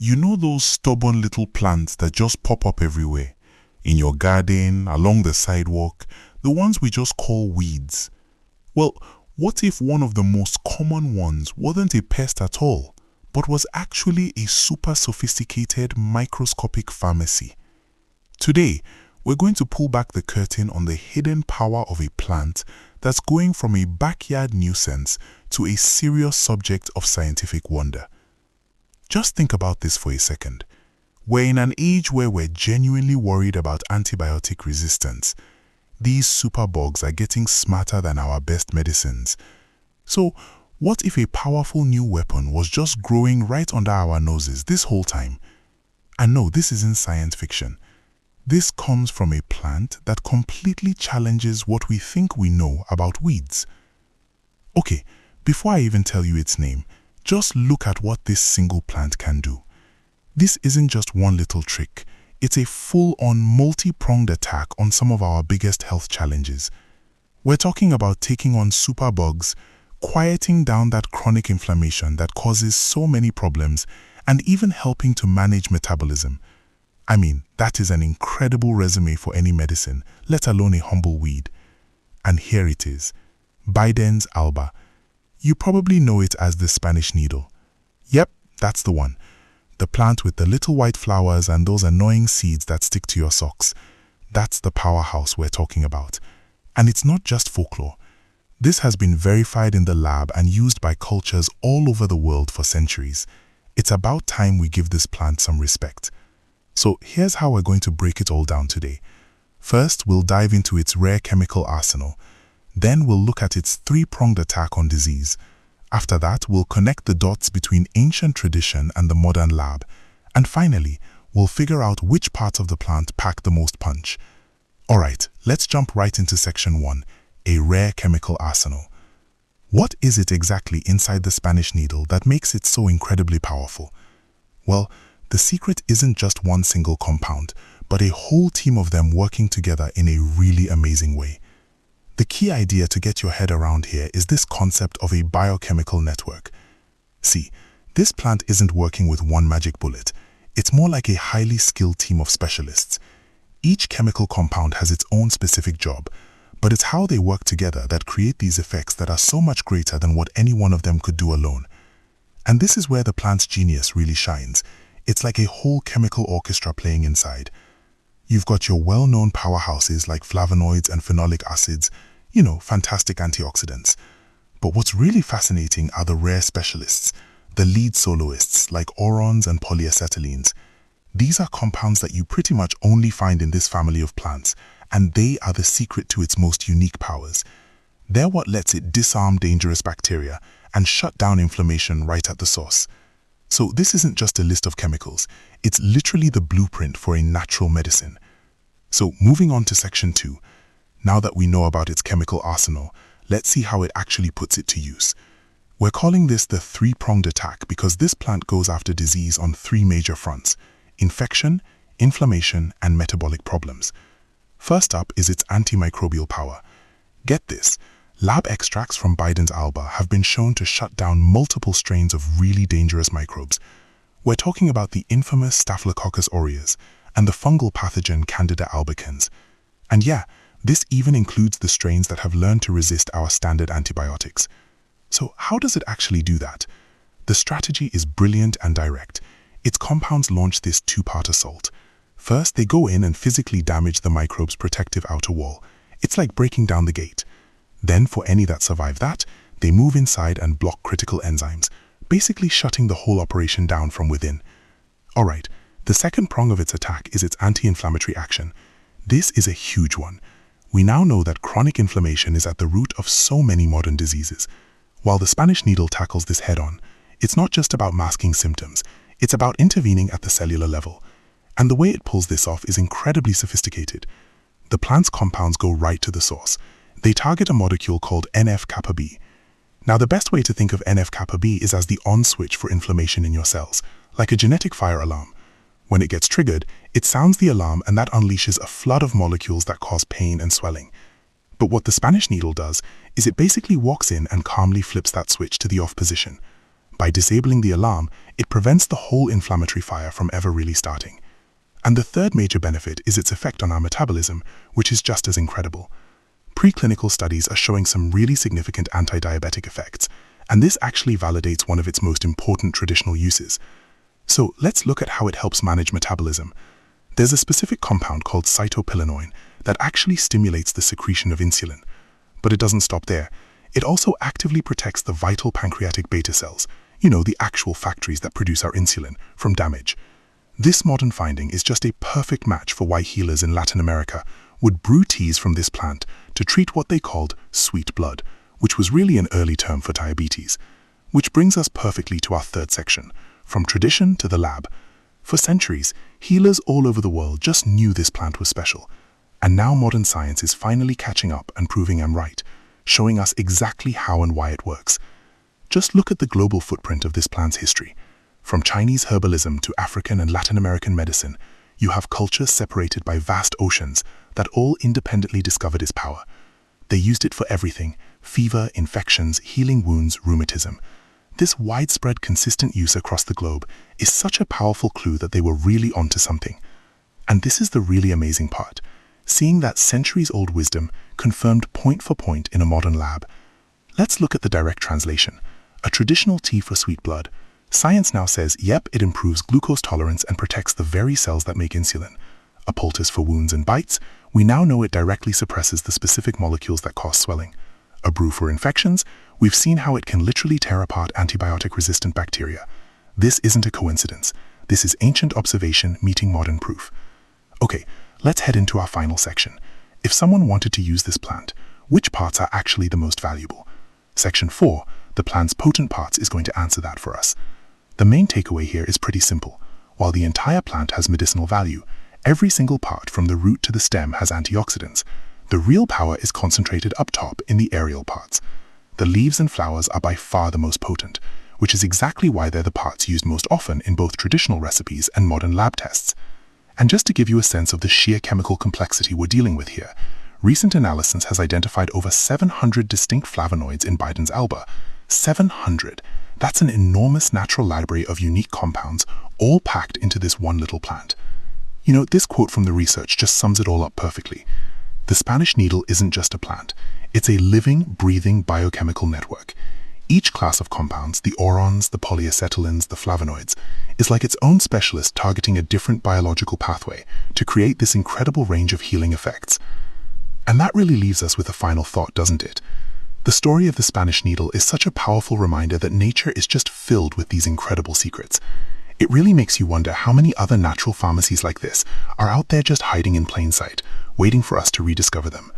You know those stubborn little plants that just pop up everywhere? In your garden, along the sidewalk, the ones we just call weeds. Well, what if one of the most common ones wasn't a pest at all, but was actually a super sophisticated microscopic pharmacy? Today, we're going to pull back the curtain on the hidden power of a plant that's going from a backyard nuisance to a serious subject of scientific wonder. Just think about this for a second. We're in an age where we're genuinely worried about antibiotic resistance. These superbugs are getting smarter than our best medicines. So, what if a powerful new weapon was just growing right under our noses this whole time? And no, this isn't science fiction. This comes from a plant that completely challenges what we think we know about weeds. Okay, before I even tell you its name, just look at what this single plant can do. This isn't just one little trick. It's a full-on multi-pronged attack on some of our biggest health challenges. We're talking about taking on superbugs, quieting down that chronic inflammation that causes so many problems, and even helping to manage metabolism. I mean, that is an incredible resume for any medicine, let alone a humble weed. And here it is, Biden's Alba. You probably know it as the Spanish needle. Yep, that's the one. The plant with the little white flowers and those annoying seeds that stick to your socks. That's the powerhouse we're talking about. And it's not just folklore. This has been verified in the lab and used by cultures all over the world for centuries. It's about time we give this plant some respect. So here's how we're going to break it all down today. First, we'll dive into its rare chemical arsenal. Then we'll look at its three-pronged attack on disease. After that, we'll connect the dots between ancient tradition and the modern lab. And finally, we'll figure out which parts of the plant pack the most punch. Alright, let's jump right into section 1, a rare chemical arsenal. What is it exactly inside the Spanish needle that makes it so incredibly powerful? Well, the secret isn't just one single compound, but a whole team of them working together in a really amazing way. The key idea to get your head around here is this concept of a biochemical network. See, this plant isn't working with one magic bullet. It's more like a highly skilled team of specialists. Each chemical compound has its own specific job, but it's how they work together that create these effects that are so much greater than what any one of them could do alone. And this is where the plant's genius really shines. It's like a whole chemical orchestra playing inside. You've got your well-known powerhouses like flavonoids and phenolic acids, fantastic antioxidants. But what's really fascinating are the rare specialists, the lead soloists like orons and polyacetylenes. These are compounds that you pretty much only find in this family of plants, and they are the secret to its most unique powers. They're what lets it disarm dangerous bacteria and shut down inflammation right at the source. So this isn't just a list of chemicals, it's literally the blueprint for a natural medicine. So moving on to section 2, now that we know about its chemical arsenal, let's see how it actually puts it to use. We're calling this the three-pronged attack because this plant goes after disease on three major fronts: infection, inflammation, and metabolic problems. First up is its antimicrobial power. Get this, lab extracts from Biden's Alba have been shown to shut down multiple strains of really dangerous microbes. We're talking about the infamous Staphylococcus aureus and the fungal pathogen Candida albicans. And yeah, this even includes the strains that have learned to resist our standard antibiotics. So how does it actually do that? The strategy is brilliant and direct. Its compounds launch this two-part assault. First, they go in and physically damage the microbe's protective outer wall. It's like breaking down the gate. Then, for any that survive that, they move inside and block critical enzymes, basically shutting the whole operation down from within. Alright, the second prong of its attack is its anti-inflammatory action. This is a huge one. We now know that chronic inflammation is at the root of so many modern diseases. While the Spanish needle tackles this head-on, it's not just about masking symptoms, it's about intervening at the cellular level. And the way it pulls this off is incredibly sophisticated. The plant's compounds go right to the source. They target a molecule called NF-kappa B. Now, the best way to think of NF-kappa B is as the on switch for inflammation in your cells, like a genetic fire alarm. When it gets triggered, it sounds the alarm and that unleashes a flood of molecules that cause pain and swelling. But what the Spanish needle does is it basically walks in and calmly flips that switch to the off position. By disabling the alarm, it prevents the whole inflammatory fire from ever really starting. And the third major benefit is its effect on our metabolism, which is just as incredible. Preclinical studies are showing some really significant anti-diabetic effects, and this actually validates one of its most important traditional uses. So let's look at how it helps manage metabolism. There's a specific compound called cytopilinoin that actually stimulates the secretion of insulin. But it doesn't stop there. It also actively protects the vital pancreatic beta cells, the actual factories that produce our insulin, from damage. This modern finding is just a perfect match for why healers in Latin America would brew teas from this plant to treat what they called sweet blood, which was really an early term for diabetes. Which brings us perfectly to our third section, from tradition to the lab. For centuries, healers all over the world just knew this plant was special. And now modern science is finally catching up and proving I'm right, showing us exactly how and why it works. Just look at the global footprint of this plant's history. From Chinese herbalism to African and Latin American medicine, you have cultures separated by vast oceans that all independently discovered its power. They used it for everything: fever, infections, healing wounds, rheumatism. This widespread, consistent use across the globe is such a powerful clue that they were really onto something. And this is the really amazing part, seeing that centuries-old wisdom confirmed point for point in a modern lab. Let's look at the direct translation. A traditional tea for sweet blood. Science now says, yep, it improves glucose tolerance and protects the very cells that make insulin. A poultice for wounds and bites. We now know it directly suppresses the specific molecules that cause swelling. A brew for infections. We've seen how it can literally tear apart antibiotic-resistant bacteria. This isn't a coincidence. This is ancient observation meeting modern proof. Okay, let's head into our final section. If someone wanted to use this plant, which parts are actually the most valuable? Section 4, the plant's potent parts, is going to answer that for us. The main takeaway here is pretty simple. While the entire plant has medicinal value, every single part from the root to the stem has antioxidants. The real power is concentrated up top in the aerial parts. The leaves and flowers are by far the most potent, which is exactly why they're the parts used most often in both traditional recipes and modern lab tests. And just to give you a sense of the sheer chemical complexity we're dealing with here, recent analysis has identified over 700 distinct flavonoids in Biden's Alba. 700! That's an enormous natural library of unique compounds, all packed into this one little plant. This quote from the research just sums it all up perfectly. The Spanish needle isn't just a plant. It's a living, breathing biochemical network. Each class of compounds, the orons, the polyacetylins, the flavonoids, is like its own specialist targeting a different biological pathway to create this incredible range of healing effects. And that really leaves us with a final thought, doesn't it? The story of the Spanish needle is such a powerful reminder that nature is just filled with these incredible secrets. It really makes you wonder how many other natural pharmacies like this are out there just hiding in plain sight, waiting for us to rediscover them.